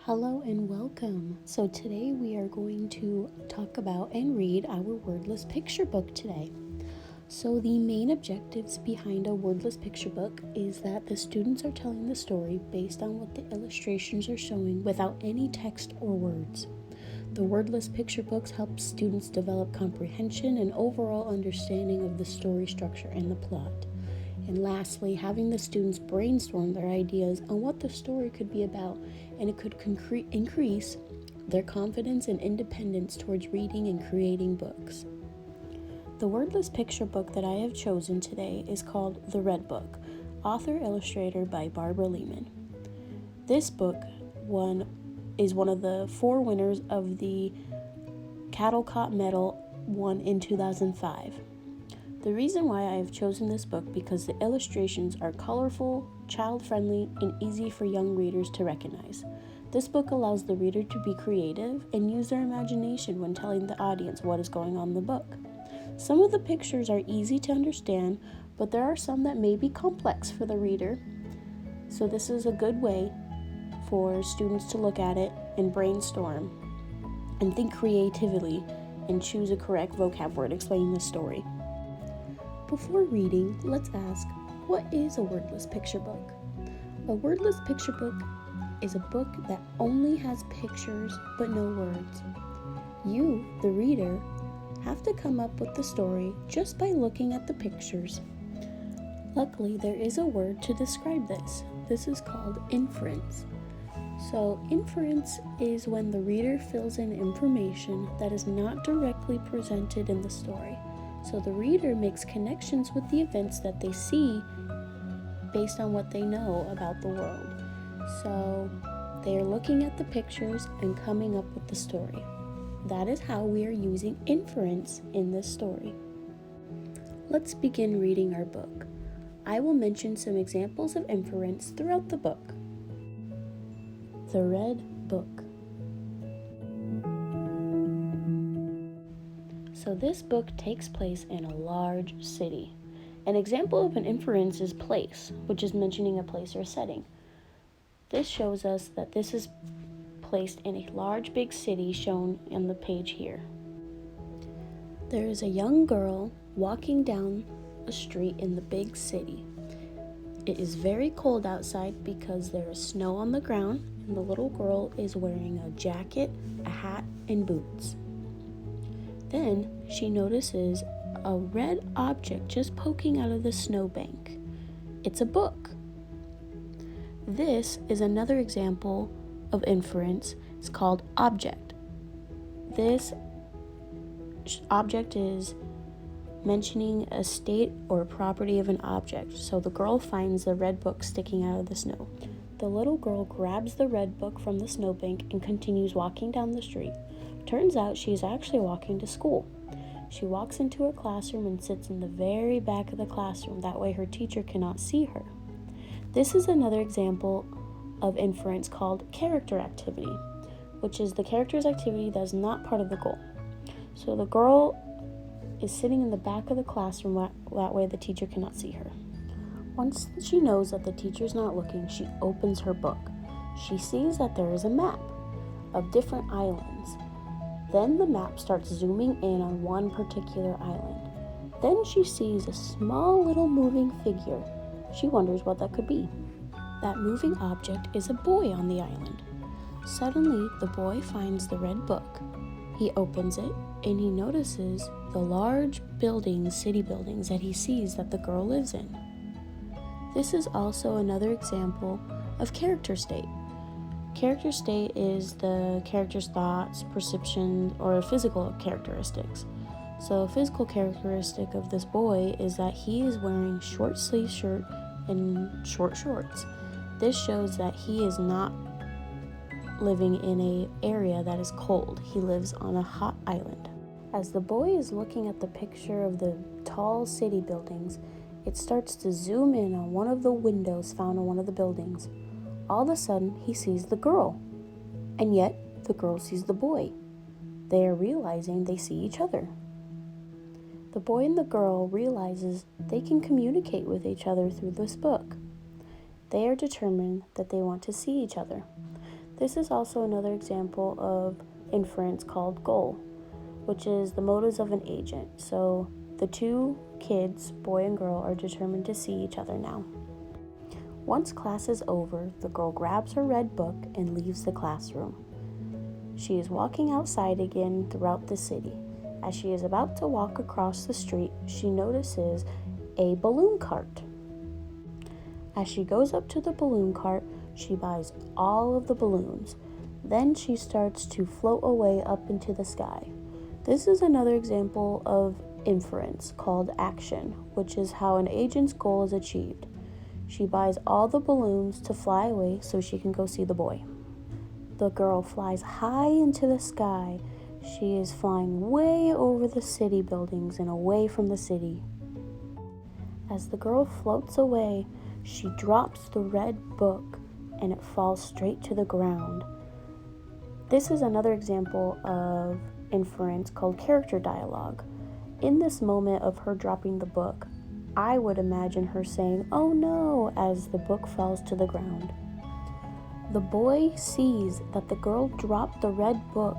Hello and welcome. So today we are going to talk about and read our wordless picture book today. So the main objectives behind a wordless picture book is that the students are telling the story based on what the illustrations are showing without any text or words. The wordless picture books help students develop comprehension and overall understanding of the story structure and the plot. And lastly, having the students brainstorm their ideas on what the story could be about, and it could increase their confidence and independence towards reading and creating books. The wordless picture book that I have chosen today is called The Red Book, author-illustrator by Barbara Lehman. This book is one of the 4 winners of the Caldecott Medal won in 2005. The reason why I have chosen this book because the illustrations are colorful, child-friendly, and easy for young readers to recognize. This book allows the reader to be creative and use their imagination when telling the audience what is going on in the book. Some of the pictures are easy to understand, but there are some that may be complex for the reader. So this is a good way for students to look at it and brainstorm and think creatively and choose a correct vocab word explaining the story. Before reading, let's ask, what is a wordless picture book? A wordless picture book is a book that only has pictures but no words. You, the reader, have to come up with the story just by looking at the pictures. Luckily, there is a word to describe this. This is called inference. So, inference is when the reader fills in information that is not directly presented in the story. So the reader makes connections with the events that they see based on what they know about the world. So they are looking at the pictures and coming up with the story. That is how we are using inference in this story. Let's begin reading our book. I will mention some examples of inference throughout the book. The Red Book. So this book takes place in a large city. An example of an inference is place, which is mentioning a place or a setting. This shows us that this is placed in a large big city shown on the page here. There is a young girl walking down a street in the big city. It is very cold outside because there is snow on the ground, and the little girl is wearing a jacket, a hat, and boots. Then she notices a red object just poking out of the snowbank. It's a book. This is another example of inference. It's called object. This object is mentioning a state or a property of an object. So the girl finds the red book sticking out of the snow. The little girl grabs the red book from the snowbank and continues walking down the street. Turns out she's actually walking to school. She walks into her classroom and sits in the very back of the classroom. That way her teacher cannot see her. This is another example of inference called character activity, which is the character's activity that is not part of the goal. So the girl is sitting in the back of the classroom, that way the teacher cannot see her. Once she knows that the teacher is not looking, she opens her book. She sees that there is a map of different islands. Then the map starts zooming in on one particular island. Then she sees a small little moving figure. She wonders what that could be. That moving object is a boy on the island. Suddenly, the boy finds the red book. He opens it and he notices the large buildings, city buildings that he sees that the girl lives in. This is also another example of character state. Character state is the character's thoughts, perception, or physical characteristics. So a physical characteristic of this boy is that he is wearing short sleeve shirt and short shorts. This shows that he is not living in an area that is cold. He lives on a hot island. As the boy is looking at the picture of the tall city buildings, it starts to zoom in on one of the windows found on one of the buildings. All of a sudden, he sees the girl, and yet the girl sees the boy. They are realizing they see each other. The boy and the girl realizes they can communicate with each other through this book. They are determined that they want to see each other. This is also another example of inference called goal, which is the motives of an agent. So the two kids, boy and girl, are determined to see each other now. Once class is over, the girl grabs her red book and leaves the classroom. She is walking outside again throughout the city. As she is about to walk across the street, she notices a balloon cart. As she goes up to the balloon cart, she buys all of the balloons. Then she starts to float away up into the sky. This is another example of inference called action, which is how an agent's goal is achieved. She buys all the balloons to fly away so she can go see the boy. The girl flies high into the sky. She is flying way over the city buildings and away from the city. As the girl floats away, she drops the red book and it falls straight to the ground. This is another example of inference called character dialogue. In this moment of her dropping the book, I would imagine her saying, "Oh no," as the book falls to the ground. The boy sees that the girl dropped the red book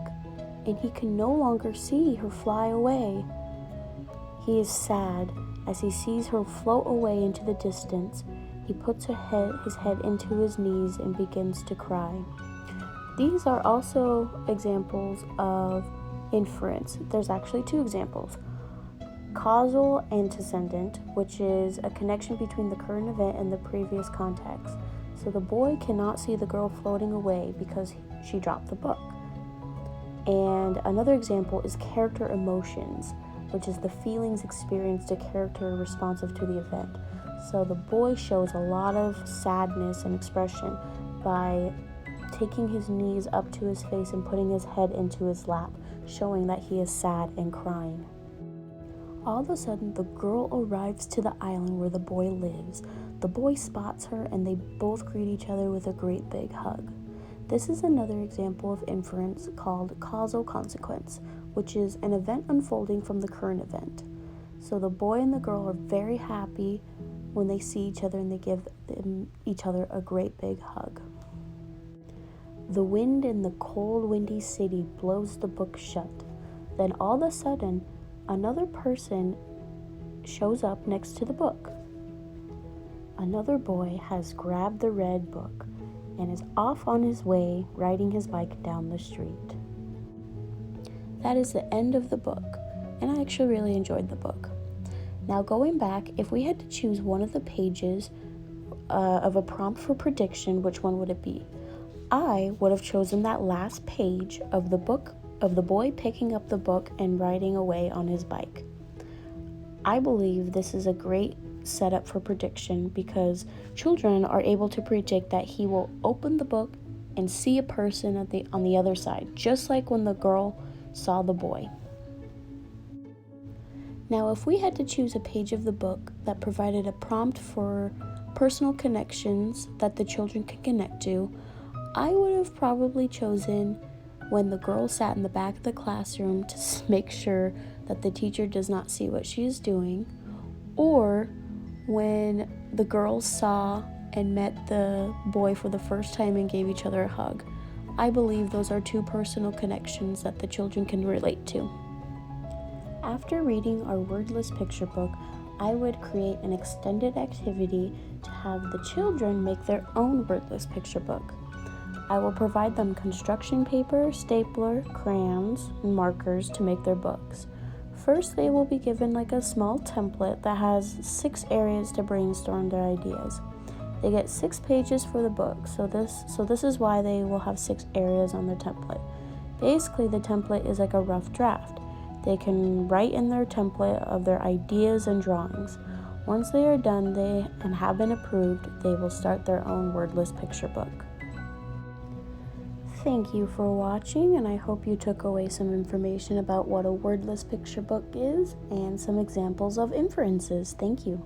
and he can no longer see her fly away. He is sad as he sees her float away into the distance. He puts his head into his knees and begins to cry. These are also examples of inference. There's actually two examples. Causal antecedent, which is a connection between the current event and the previous context. So the boy cannot see the girl floating away because she dropped the book. And another example is character emotions, which is the feelings experienced a character responsive to the event. So the boy shows a lot of sadness and expression by taking his knees up to his face and putting his head into his lap, showing that he is sad and crying. All of a sudden, the girl arrives to the island where the boy lives. The boy spots her and they both greet each other with a great big hug. This is another example of inference called causal consequence, which is an event unfolding from the current event. So the boy and the girl are very happy when they see each other and they give each other a great big hug. The wind in the cold, windy city blows the book shut. Then all of a sudden, another person shows up next to the book. Another boy has grabbed the red book and is off on his way riding his bike down the street. That is the end of the book, and I actually really enjoyed the book. Now going back, if we had to choose one of the pages of a prompt for prediction, which one would it be? I would have chosen that last page of the book of the boy picking up the book and riding away on his bike. I believe this is a great setup for prediction because children are able to predict that he will open the book and see a person on the other side, just like when the girl saw the boy. Now, if we had to choose a page of the book that provided a prompt for personal connections that the children can connect to, I would have probably chosen when the girl sat in the back of the classroom to make sure that the teacher does not see what she is doing, or when the girls saw and met the boy for the first time and gave each other a hug. I believe those are two personal connections that the children can relate to. After reading our wordless picture book, I would create an extended activity to have the children make their own wordless picture book. I will provide them construction paper, stapler, crayons, and markers to make their books. First, they will be given like a small template that has 6 areas to brainstorm their ideas. They get 6 pages for the book, so this is why they will have 6 areas on their template. Basically, the template is like a rough draft. They can write in their template of their ideas and drawings. Once they are done and have been approved, they will start their own wordless picture book. Thank you for watching, and I hope you took away some information about what a wordless picture book is and some examples of inferences. Thank you.